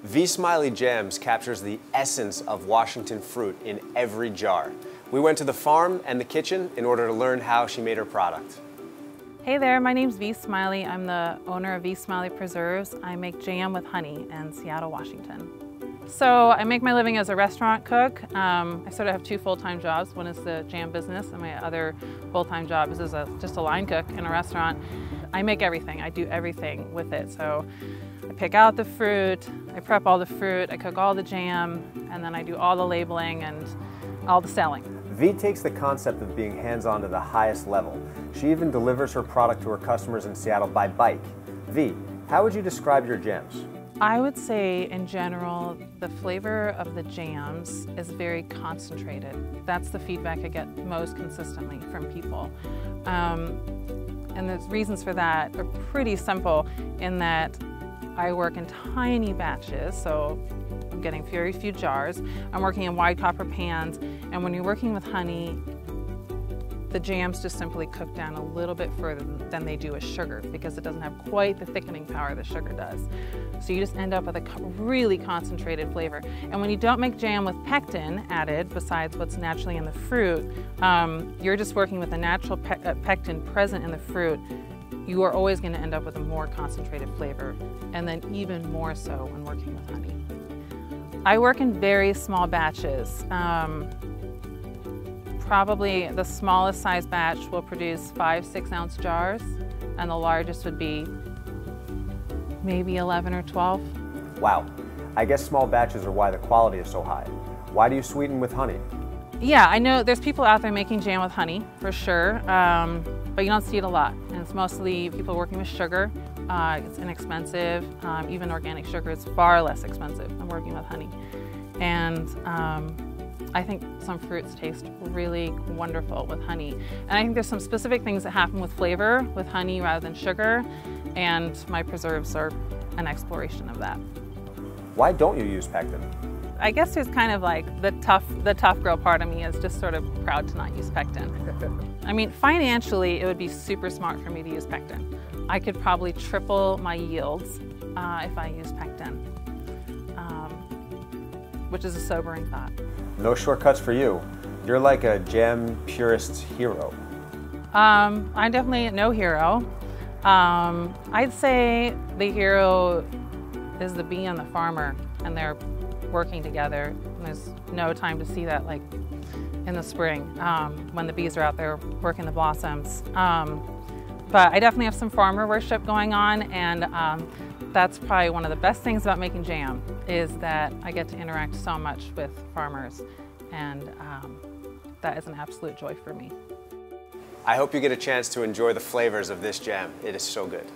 V Smiley Jams captures the essence of Washington fruit in every jar. We went to the farm and the kitchen in order to learn how she made her product. Hey there, my name's V Smiley. I'm the owner of V Smiley Preserves. I make jam with honey in Seattle, Washington. So I make my living as a restaurant cook. I sort of have two full-time jobs. One is the jam business, and my other full-time job is as just a line cook in a restaurant. I make everything. I do everything with it. So I pick out the fruit, I prep all the fruit, I cook all the jam, and then I do all the labeling and all the selling. V takes the concept of being hands-on to the highest level. She even delivers her product to her customers in Seattle by bike. V, how would you describe your jams? I would say, in general, the flavor of the jams is very concentrated. That's the feedback I get most consistently from people. And the reasons for that are pretty simple in that I work in tiny batches, so I'm getting very few jars. I'm working in wide copper pans, and when you're working with honey, the jams just simply cook down a little bit further than they do with sugar because it doesn't have quite the thickening power that sugar does. So you just end up with a really concentrated flavor. And when you don't make jam with pectin added, besides what's naturally in the fruit, you're just working with the natural pectin present in the fruit. You are always going to end up with a more concentrated flavor, and then even more so when working with honey. I work in very small batches. Probably the smallest size batch will produce 5-6 ounce jars, and the largest would be maybe 11 or 12. Wow, I guess small batches are why the quality is so high. Why do you sweeten with honey? Yeah, I know there's people out there making jam with honey, for sure, but you don't see it a lot. And it's mostly people working with sugar. It's inexpensive. Even organic sugar is far less expensive than working with honey. And I think some fruits taste really wonderful with honey. And I think there's some specific things that happen with flavor with honey rather than sugar, and my preserves are an exploration of that. Why don't you use pectin? I guess there's kind of like the tough girl part of me is just sort of proud to not use pectin. I mean, financially, it would be super smart for me to use pectin. I could probably triple my yields if I use pectin, which is a sobering thought. No shortcuts for you. You're like a jam purist hero. I'm definitely no hero. I'd say the hero is the bee and the farmer, and they're working together. And there's no time to see that like in the spring when the bees are out there working the blossoms. But I definitely have some farmer worship going on, and that's probably one of the best things about making jam is that I get to interact so much with farmers, and that is an absolute joy for me. I hope you get a chance to enjoy the flavors of this jam. It is so good.